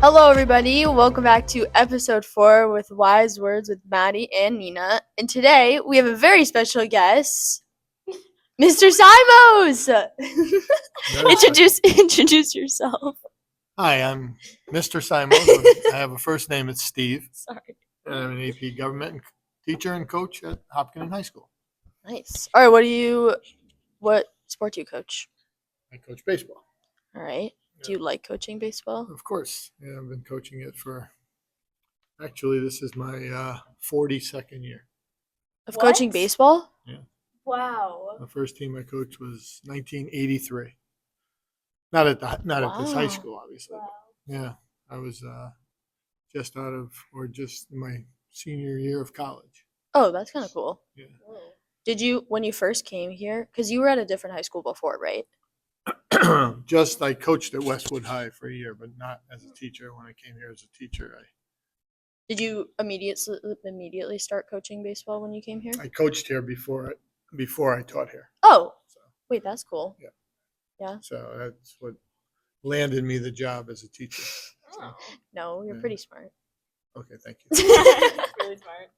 Hello, everybody. Welcome back to episode 4 with Wise Words with Maddie and Nina. And today we have a very special guest, Mr. Simoes. Introduce yourself. Hi, I'm Mr. Simoes. I have a first name. It's Steve. Sorry. And I'm an AP Government teacher and coach at Hopkins High School. Nice. All right. What sport do you coach? I coach baseball. All right. Do you like coaching baseball? Of course. Yeah, I've been coaching it actually, this is my 42nd year. Of coaching baseball? Yeah. Wow. The first team I coached was 1983. Not at this high school, obviously. Wow. Yeah, I was just in my senior year of college. Oh, that's kind of cool. Yeah. Did you, when you first came here, because you were at a different high school before, right? I coached at Westwood High for a year, but not as a teacher. When I came here as a teacher, Did you immediately start coaching baseball when you came here? I coached here before I taught here. Oh, So, wait, that's cool. Yeah. Yeah. So that's what landed me the job as a teacher. So, No, you're pretty smart. okay, thank you. Really smart.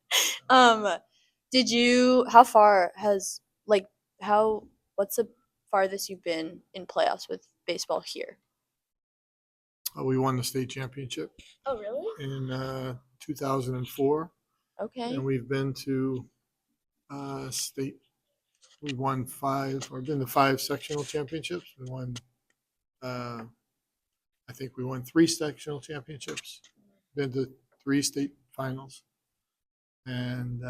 What's the farthest you've been in playoffs with baseball here? We won the state championship. Oh, really? In 2004. Okay. And we've been to state. We won 5. We've been to 5 sectional championships. We won. I think we won 3 sectional championships. Been to 3 state finals, and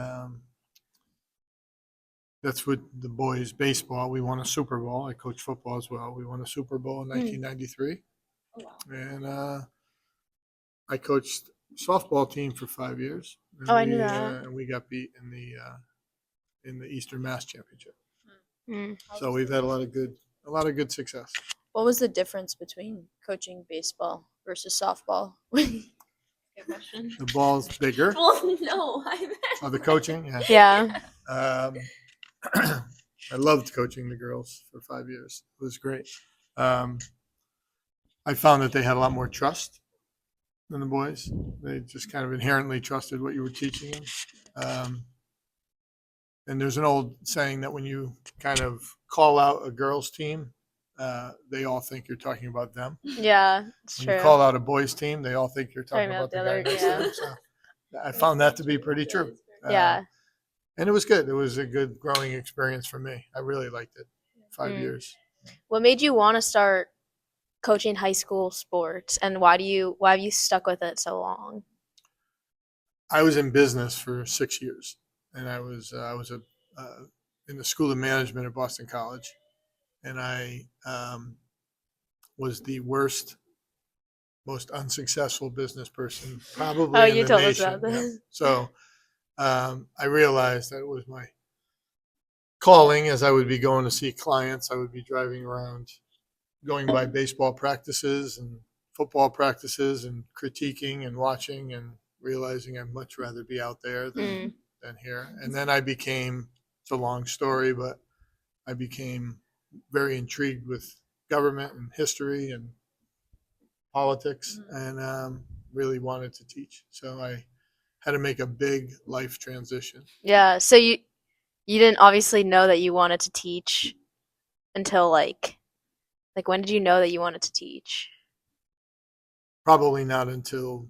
that's with the boys baseball. We won a Super Bowl. I coached football as well. We won a Super Bowl in 1993. Oh, wow. And I coached softball team for 5 years. I knew that. And we got beat in the Eastern Mass Championship. Mm. So we've had a lot of good success. What was the difference between coaching baseball versus softball? Good question. The ball's bigger. Well, no, I meant. Oh, the coaching? Yeah. I loved coaching the girls for 5 years. It was great. I found that they had a lot more trust than the boys. They just kind of inherently trusted what you were teaching them. And there's an old saying that when you kind of call out a girls' team, they all think you're talking about them. Yeah, it's When true. you call out a boys' team, they all think you're talking about the guy next to them. So I found that to be pretty true. Yeah. And it was good. It was a good growing experience for me. I really liked it. 5 years. What made you want to start coaching high school sports, and why have you stuck with it so long? I was in business for 6 years, and I was in the School of Management at Boston College, and I was the worst, most unsuccessful business person probably in the nation. Oh, you told us about this. Yeah. So I realized that it was my calling. As I would be going to see clients, I would be driving around, going by baseball practices and football practices and critiquing and watching and realizing I'd much rather be out there than here. And then it's a long story, but I became very intrigued with government and history and politics and really wanted to teach. So I had to make a big life transition. Yeah, so you didn't obviously know that you wanted to teach until like when did you know that you wanted to teach? Probably not until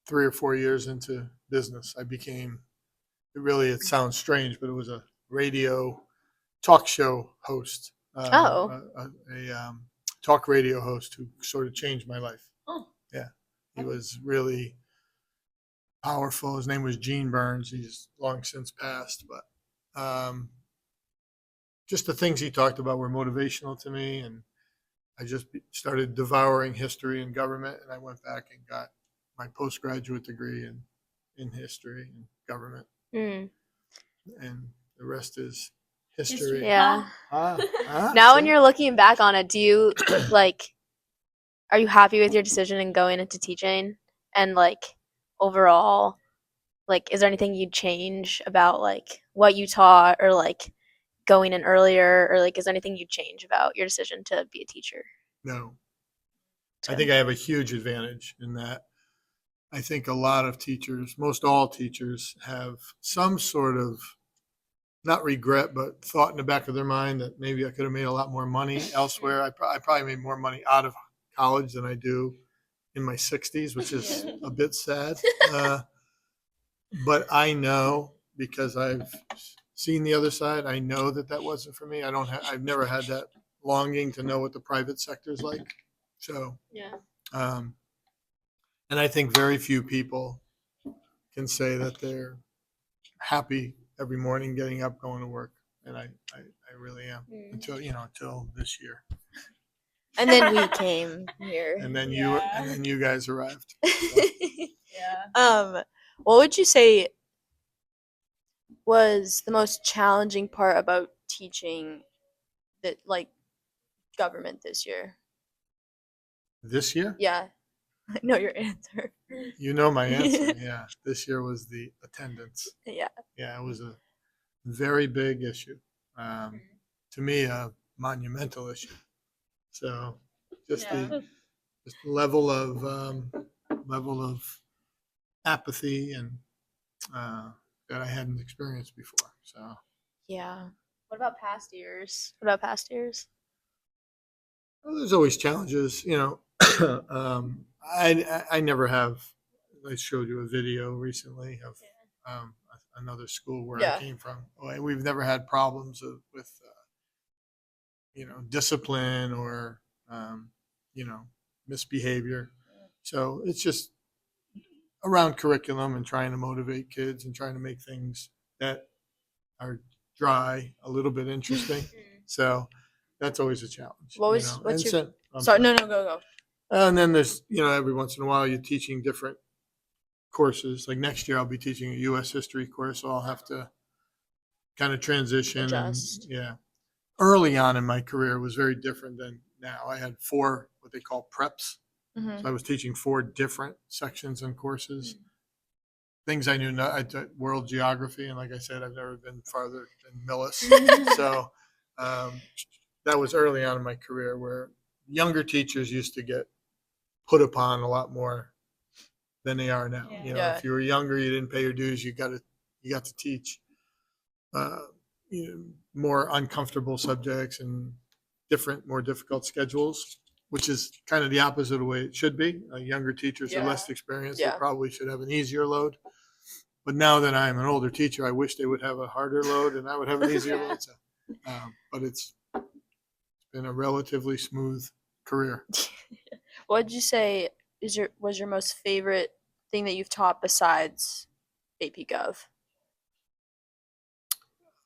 3 or 4 years into business. It sounds strange, but it was a radio talk show host. A talk radio host who sort of changed my life. Oh. Yeah. He was really powerful. His name was Gene Burns. He's long since passed, but just the things he talked about were motivational to me, and I just started devouring history and government, and I went back and got my postgraduate degree in history and government. And the rest is history. Yeah. Now Now when you're looking back on it, do you are you happy with your decision in going into teaching? And overall, is there anything you'd change about what you taught, or going in earlier, or is there anything you'd change about your decision to be a teacher? No. I think I have a huge advantage in that I think a lot of teachers, most all teachers, have some sort of not regret, but thought in the back of their mind that maybe I could have made a lot more money elsewhere. I probably made more money out of college than I do in my 60s, which is a bit sad. But I know, because I've seen the other side, I know that that wasn't for me. I've never had that longing to know what the private sector is like. So, Yeah. And I think very few people can say that they're happy every morning getting up, going to work. And I really am until this year. And then we came here. And then Yeah. you guys arrived. Yeah. What would you say was the most challenging part about teaching that like government this year? This year? Yeah. I know your answer. You know my answer. Yeah. This year was the attendance. Yeah. Yeah, it was a very big issue. To me, a monumental issue. So just Yeah. the just level of apathy and that I hadn't experienced before. So Yeah. What about past years? What about past years? well, there's always challenges, I never have. I showed you a video recently of another school where Yeah. I came from. We've never had problems with discipline or misbehavior. So it's just around curriculum and trying to motivate kids and trying to make things that are dry a little bit interesting. So that's always a challenge. What was And what's your so- I'm sorry, no, go. And then there's, every once in a while you're teaching different courses. Like next year I'll be teaching a U.S. history course, so I'll have to kind of transition. Adjust. Yeah. Early on in my career it was very different than now. I had 4 what they call preps. Mm-hmm. So I was teaching 4 different sections and courses. Things I knew, I took world geography, and like I said, I've never been farther than Millis. So that was early on in my career, where younger teachers used to get put upon a lot more than they are now. Yeah. If you were younger, you didn't pay your dues, you got to teach more uncomfortable subjects and more difficult schedules, which is kind of the opposite of the way it should be. Younger teachers are less experienced. Yeah. They probably should have an easier load. But now that I'm an older teacher, I wish they would have a harder load and I would have an easier load. So, but it's been a relatively smooth career. What would you say was your most favorite thing that you've taught besides AP Gov?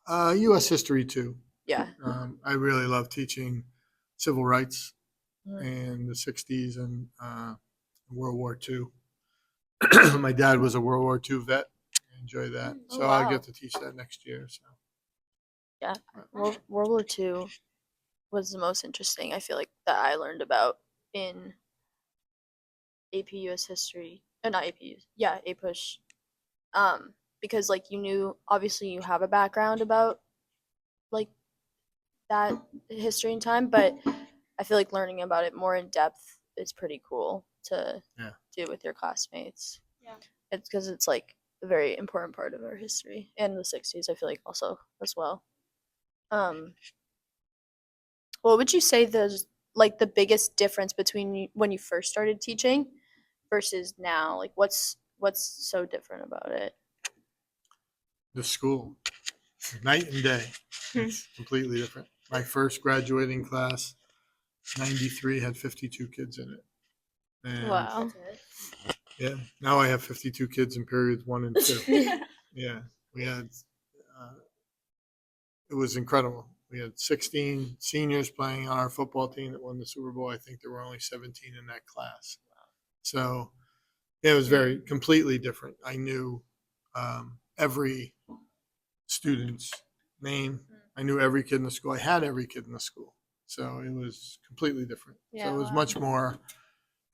U.S. history too. Yeah. I really love teaching civil rights Mhm. and the 60s and World War II. My dad was a World War II vet. I enjoy that. Oh, So I'll wow. get to teach that next year. So Yeah. World War II was the most interesting, I feel like, that I learned about in AP US history. Not AP, yeah, APUSH. Because like obviously you have a background about like that history and time, but I feel like learning about it more in depth is pretty cool to do with your classmates. Yeah. It's because it's like a very important part of our history, and the 60s I feel like also as well. What would you say the biggest difference between when you first started teaching versus now? Like what's so different about it? the school, night and day, it's completely different. My first graduating class, 93, had 52 kids in it. And Wow. yeah, now I have 52 kids in periods 1 and 2. Yeah, we had, it was incredible. We had 16 seniors playing on our football team that won the Super Bowl. I think there were only 17 in that class. So it was completely different. I knew every student's name. I knew every kid in the school. I had every kid in the school. So it was completely different. Yeah, so it was wow. much more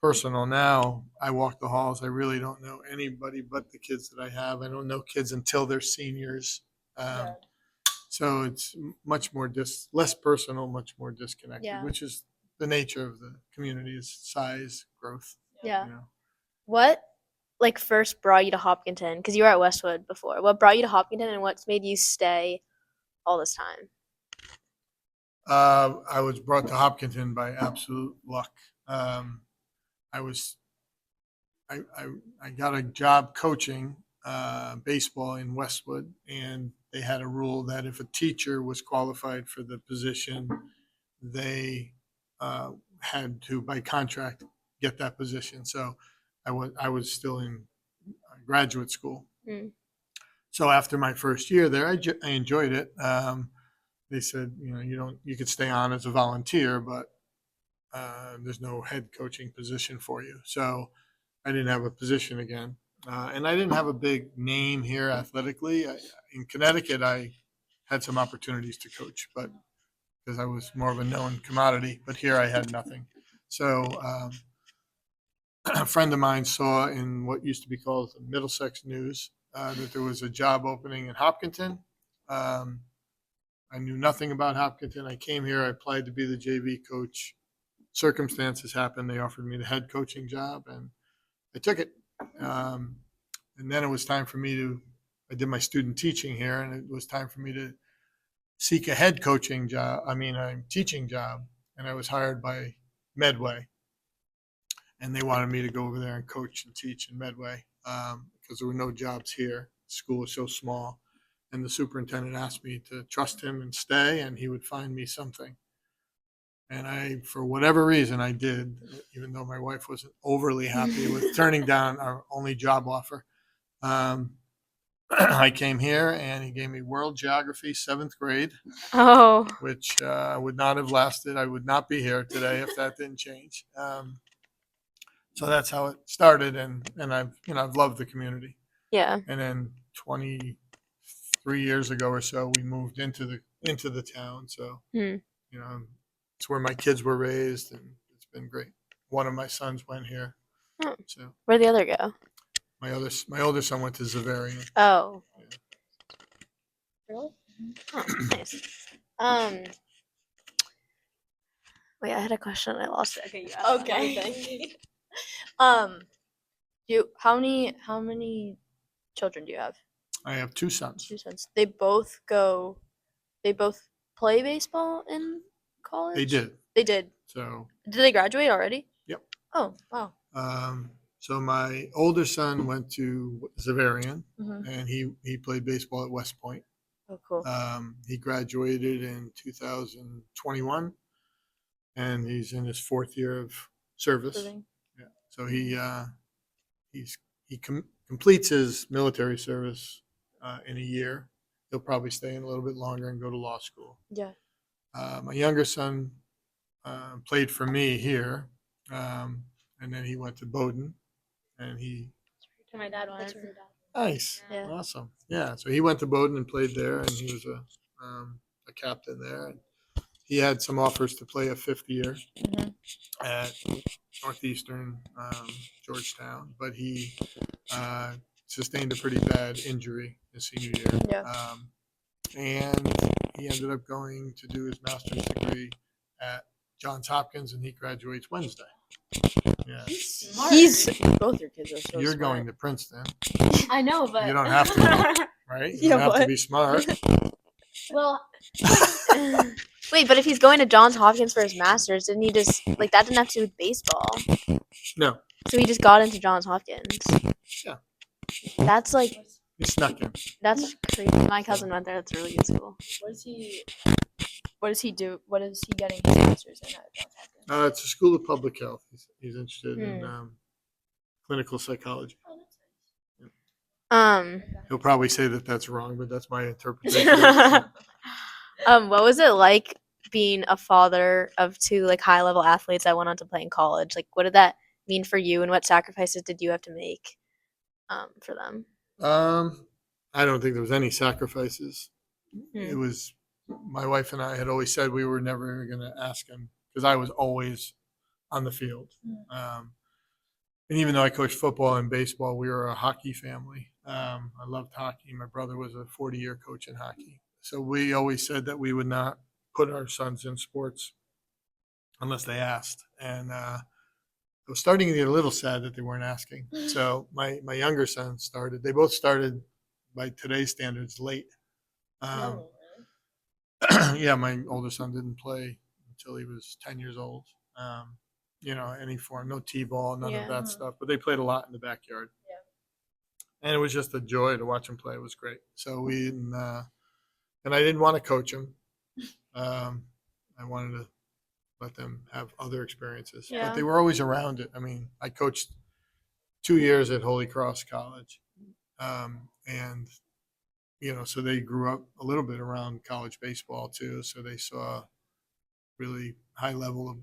personal. Now I walk the halls. I really don't know anybody but the kids that I have. I don't know kids until they're seniors. So it's much more less personal, much more disconnected, which is the nature of the community's size, growth. Yeah. You know. What like first brought you to Hopkinton? Because you were at Westwood before. What brought you to Hopkinton, and what's made you stay all this time? I was brought to Hopkinton by absolute luck. Um, I was I got a job coaching baseball in Westwood, and they had a rule that if a teacher was qualified for the position, they had to, by contract, get that position. So I was still in graduate school. Mm. So after my first year there, I enjoyed it. They said, you could stay on as a volunteer, but there's no head coaching position for you. So I didn't have a position again. And I didn't have a big name here athletically. In Connecticut, I had some opportunities to coach, but because I was more of a known commodity, but here I had nothing. So a friend of mine saw in what used to be called the Middlesex News that there was a job opening in Hopkinton. I knew nothing about Hopkinton. I came here, I applied to be the JV coach. Circumstances happened. They offered me the head coaching job, and I took it. And then it was time for me I did my student teaching here, and it was time for me to seek a head coaching job. A teaching job, and I was hired by Medway, and they wanted me to go over there and coach and teach in Medway because there were no jobs here. The school was so small, and the superintendent asked me to trust him and stay, and he would find me something. And for whatever reason, I did, even though my wife wasn't overly happy with turning down our only job offer. I came here, and he gave me world geography, 7th grade, which would not have lasted. I would not be here today if that didn't change. So that's how it started, and I've loved the community. Yeah. And then 23 years ago or so, we moved into the town. So it's where my kids were raised, and it's been great. One of my sons went here. Oh. So Where'd the other go? my older son went to Zavarian. Oh. Yeah. Really? Oh, nice. Wait, I had a question and I lost it. Okay, you asked Okay. how many children do you have? I have 2 sons. 2 sons. They both play baseball in college? They did. They did. So Did they graduate already? Yep. Oh, wow. So my older son went to Zavarian, Mm-hmm. and he played baseball at West Point. Oh, cool. He graduated in 2021, and he's in his 4th year of service. Living. Yeah. So he completes his military service in a year. He'll probably stay in a little bit longer and go to law school. Yeah. My younger son played for me here, and then he went to Bowdoin, and My dad went. nice, Yeah. awesome, yeah. So he went to Bowdoin and played there, and he was a captain there. And he had some offers to play a 5th year at Northeastern Georgetown, but he sustained a pretty bad injury his senior year. Yeah. And he ended up going to do his master's degree at Johns Hopkins, and he graduates Wednesday. Yeah. Both your kids are so You're smart. going to Princeton. I know, but You don't have to be, right? You don't have to be smart. Well, Wait, but if he's going to Johns Hopkins for his master's, didn't he just that didn't have to do with baseball? No. So he just got into Johns Hopkins. Yeah. That's like He snuck in. that's crazy. My cousin went there. That's a really good school. what does he do? What is he getting his master's in at Johns Hopkins? It's a school of public health. He's interested in clinical psychology. He'll probably say that that's wrong, but that's my interpretation. What was it like being a father of 2 like high level athletes that went on to play in college? Like, what did that mean for you, and what sacrifices did you have to make for them? I don't think there was any sacrifices. Hmm. It was my wife and I had always said we were never going to ask him because I was always on the field. And even though I coached football and baseball, we were a hockey family. I loved hockey. My brother was a 40-year coach in hockey. So we always said that we would not put our sons in sports unless they asked. And I was starting to get a little sad that they weren't asking. So my younger son started. They both started by today's standards late. Um, yeah, my older son didn't play until he was 10 years old. Any form, no t-ball, none of that stuff. But they played a lot in the backyard. And it was just a joy to watch him play. It was great. So and I didn't want to coach him. I wanted to let them have other experiences. Yeah. But they were always around it. I mean, I coached 2 years at Holy Cross College. And, so they grew up a little bit around college baseball too. So they saw really high level of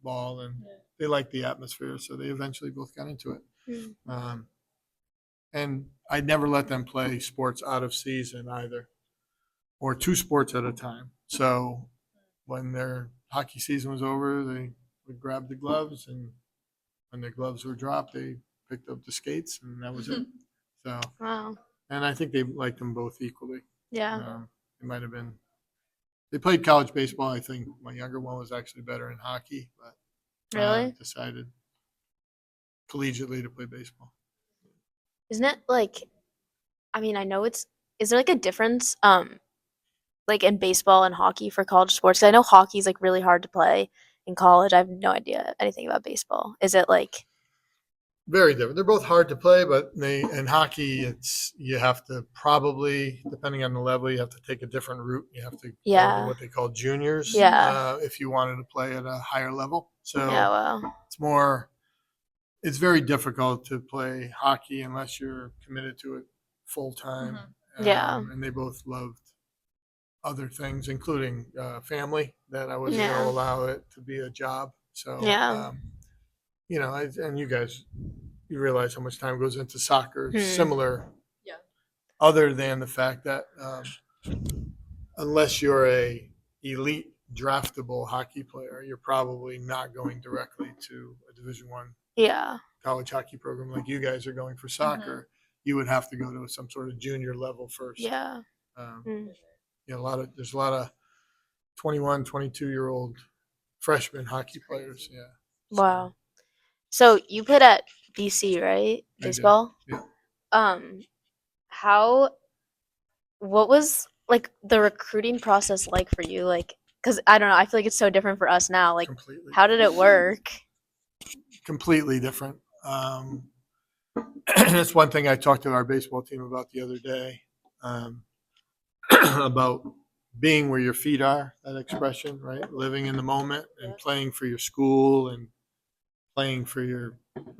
ball and they liked the atmosphere. So they eventually both got into it. Mm. And I never let them play sports out of season either, or two sports at a time. So when their hockey season was over, they would grab the gloves, and when their gloves were dropped, they picked up the skates, and that was it. So, Wow. and I think they liked them both equally. Yeah. It might have been. They played college baseball. I think my younger one was actually better in hockey, but Really? decided collegiately to play baseball. Isn't it like, I mean, I know is there like a difference, like in baseball and hockey for college sports? 'Cause I know hockey's like really hard to play in college. I have no idea anything about baseball. Is it like, Very different. They're both hard to play, but in hockey, you have to probably, depending on the level, you have to take a different route. You have to go Yeah. to what they call juniors, Yeah. if you wanted to play at a higher level. So yeah, wow. it's very difficult to play hockey unless you're committed to it full time. Yeah. And they both loved other things, including family, that I wasn't going Yeah. to allow it to be a job. So, Yeah. and you guys, you realize how much time goes into soccer. It's Hmm. similar, other than the fact that unless you're a elite draftable hockey player, you're probably not going directly to a Division I Yeah. college hockey program like you guys are going for soccer. You would have to go to some sort of junior level first. Yeah. Um, Mm. there's a lot of 21, 22-year-old freshman hockey players. Yeah. Wow. So you played at BC, right? I did, Baseball? yeah. What was like the recruiting process like for you? Like, because I don't know, I feel like it's so different for us now. Like, Completely. how did it work? Completely different. That's one thing I talked to our baseball team about the other day, about being where your feet are, that expression, right? Living in the moment and playing for your school and playing for your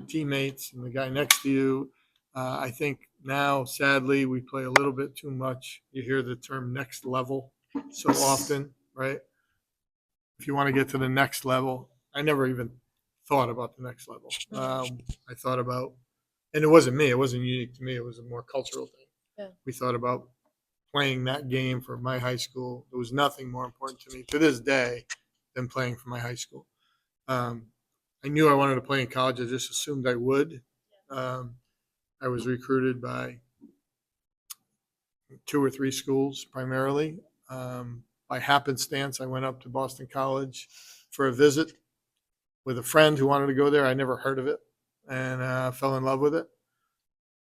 teammates and the guy next to you. I think now, sadly, we play a little bit too much. You hear the term next level so often, right? If you want to get to the next level, I never even thought about the next level. I thought about, and it wasn't me, it wasn't unique to me, it was a more cultural thing. Yeah. We thought about playing that game for my high school. There was nothing more important to me to this day than playing for my high school. I knew I wanted to play in college. I just assumed I would. I was recruited by 2 or 3 schools primarily. By happenstance, I went up to Boston College for a visit with a friend who wanted to go there. I never heard of it and fell in love with it.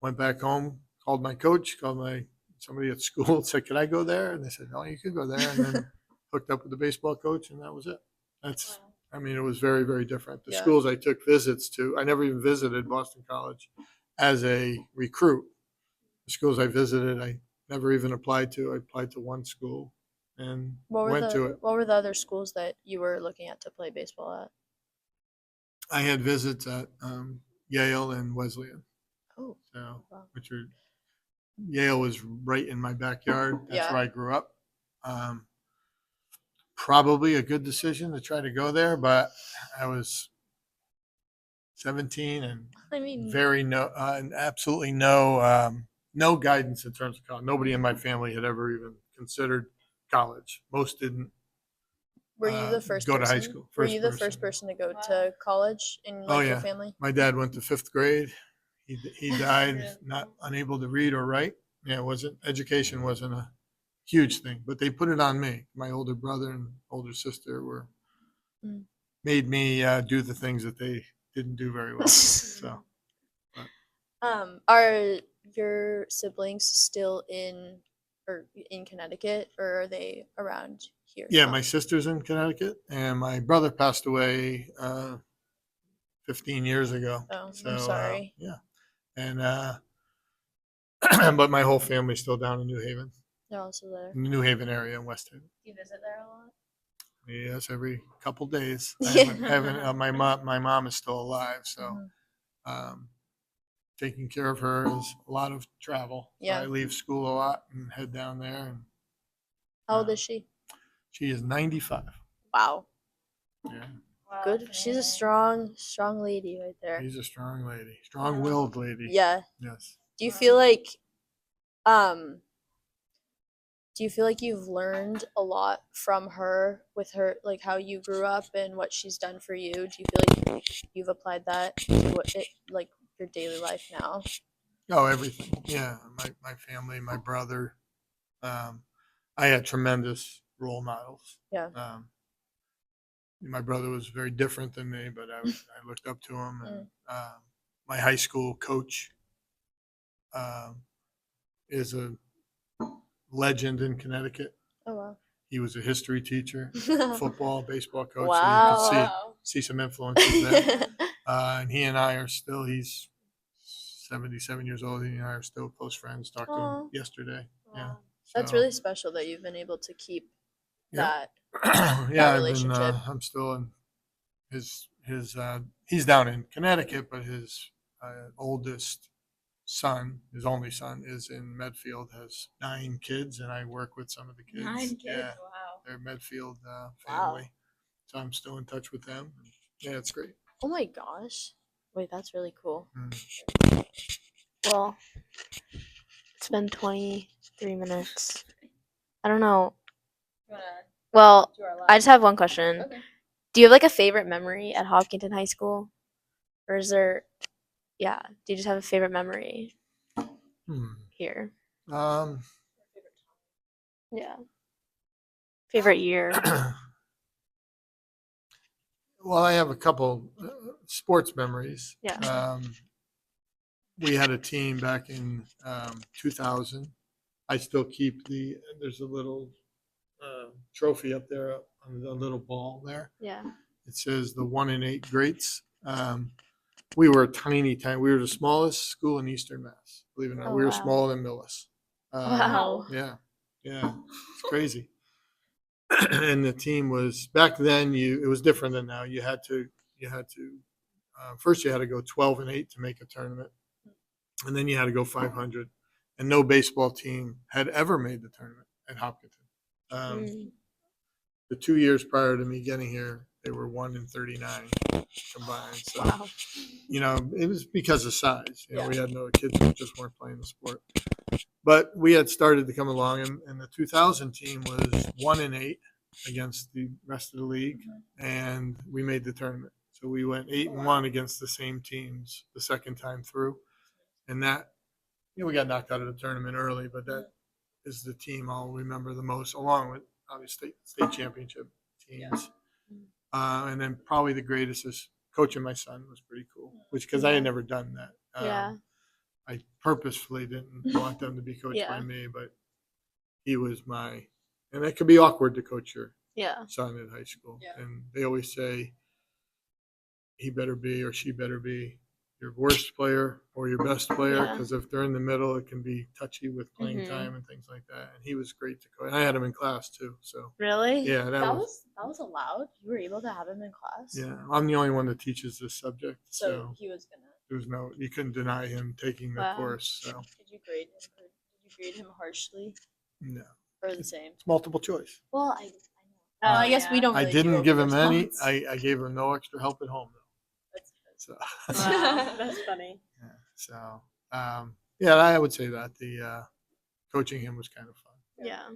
Went back home, called my coach, called somebody at school, said, "Could I go there?" And they said, "Oh, you could go there." And then hooked up with the baseball coach, and that was it. It was very, very different. The schools I took visits to, I never even visited Boston College as a recruit. The schools I visited, I never even applied to. I applied to one school and went to it. What were the other schools that you were looking at to play baseball at? I had visits at Yale and Wesleyan. Oh, So, wow. Yale was right in my backyard. That's Yeah. where I grew up. Probably a good decision to try to go there, but I was 17 and and absolutely no guidance in terms of college. Nobody in my family had ever even considered college. Most didn't. Were you the first go to high person? school? Were you the first person to go to college in your family? My dad went to 5th grade. He died not unable to read or write. Yeah, education wasn't a huge thing, but they put it on me. My older brother and older sister made me do the things that they didn't do very well. So Are your siblings still in Connecticut, or are they around here? yeah, now? my sister's in Connecticut, and my brother passed away 15 years ago. Oh, So I'm sorry. yeah, and but my whole family's still down in New Haven, They're also there. in the New Haven area in West Haven. Do you visit there a lot? Yes, every couple days. Yeah. Haven't my mom is still alive, so Mhm. taking care of her is a lot of travel. So Yeah. I leave school a lot and head down there. And How old is she? she is 95. Wow. Yeah, Wow, good. She's a strong lady right there. she's a strong lady, strong-willed lady. Yeah. Yes. Do you feel like um do you feel like you've learned a lot from her with her, like how you grew up and what she's done for you? Do you feel like you've applied that to like your daily life now? Oh, everything. Yeah, my family, my brother. I had tremendous role models. Yeah. My brother was very different than me, but I looked up to him. And Mm. my high school coach is a legend in Connecticut. Oh wow. He was a history teacher, football, baseball coach. Wow. So you could see some influences there. Wow. And he and I are still, he's 77 years old. He and I are still close friends. Talked to him yesterday. Yeah. That's So, really special that you've been able to keep yeah. that Yeah, relationship. I'm still in he's down in Connecticut, but his oldest son, his only son, is in Medfield, has 9 kids, and I work with some of the kids. 9 kids. Yeah, Wow. they're Medfield family. Wow. So I'm still in touch with them. Yeah, it's great. Oh my gosh. Wait, that's really cool. Mm. Well, it's been 23 minutes. I don't know. Well, I just have one question. Okay. Do you have like a favorite memory at Hopkinton High School? Or is there, yeah, do you just have a favorite memory here? Um, Yeah. Favorite year? well, I have a couple sports memories. Yeah. We had a team back in 2000. I still keep there's a little trophy up there on the little ball there. Yeah. It says the 1 in 8 greats. We were a tiny. We were the smallest school in Eastern Mass. Believe it or not, Oh, we were wow. smaller than Millis. Wow. Yeah, it's crazy. And the team was back then. It was different than now. You had to first you had to go 12 and 8 to make a tournament, and then you had to go 500. And no baseball team had ever made the tournament at Hopkinton. The 2 years prior to me getting here, they were 1 in 39 combined. So, Wow. it was because of size. We had no kids who just weren't playing the sport. But we had started to come along, and the 2000 team was 1 in 8 against the rest of the league, and we made the tournament. So we went 8 and 1 against the same teams the second time through, and that we got knocked out of the tournament early, but that is the team I'll remember the most, along with obviously state championship teams. And then probably the greatest is coaching my son was pretty cool, because I had never done that. Yeah. I purposefully didn't want them to be coached by me, but he was and it could be awkward to coach your son in high school. Yeah. And they always say he better be or she better be your worst player or your best player, because if they're in the middle, it can be touchy with playing time and things like that. And he was great to coach. And I had him in class too. So Really? yeah, That was allowed. You were able to have him in class. Yeah, I'm the only one that teaches this subject. So he was gonna. You couldn't deny him taking the course. So Did you grade him? Did you grade him harshly? No, Or the same? it's multiple choice. Well, I know. I guess we don't. I Really didn't give him any. response. I gave him no extra help at home though. So Wow, that's funny. yeah, so yeah, I would say that the coaching him was kind of fun. Yeah.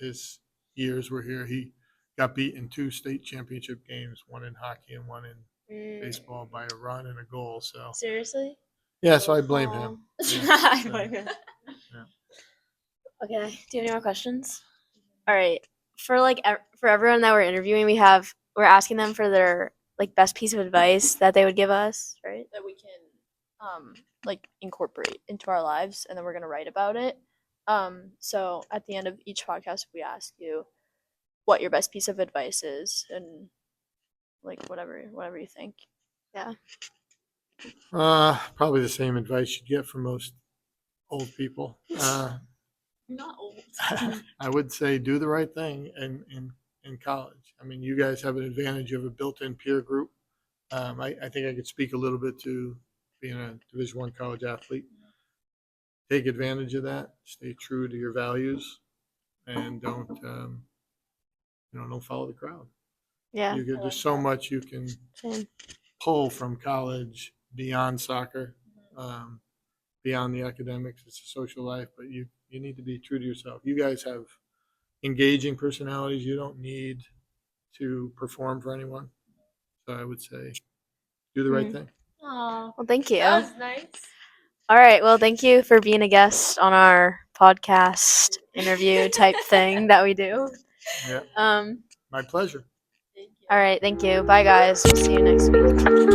His years were here. He got beat in 2 state championship games, one in hockey and one in baseball, by a run and a goal. So Seriously? yeah, so I blame him. I blame him. Okay. Do you have any more questions? All right. For for everyone that we're interviewing, we're asking them for their like best piece of advice that they would give us, right? that we can like incorporate into our lives, and then we're gonna write about it. So at the end of each podcast, we ask you what your best piece of advice is, and like whatever you think. Yeah. Probably the same advice you'd get from most old people. Not old. I would say do the right thing in college. I mean, you guys have an advantage. You have a built-in peer group. I think I could speak a little bit to being a Division I college athlete. Take advantage of that. Stay true to your values, and don't follow the crowd. Yeah. There's so much you can Same. pull from college beyond soccer, beyond the academics. It's a social life, but you need to be true to yourself. You guys have engaging personalities. You don't need to perform for anyone. So I would say do the right thing. Aw, Well, thank you. that was nice. All right. Well, thank you for being a guest on our podcast interview type thing that we do. Yeah, Um. my pleasure. Thank you. All right. Thank you. Bye, guys. We'll see you next week.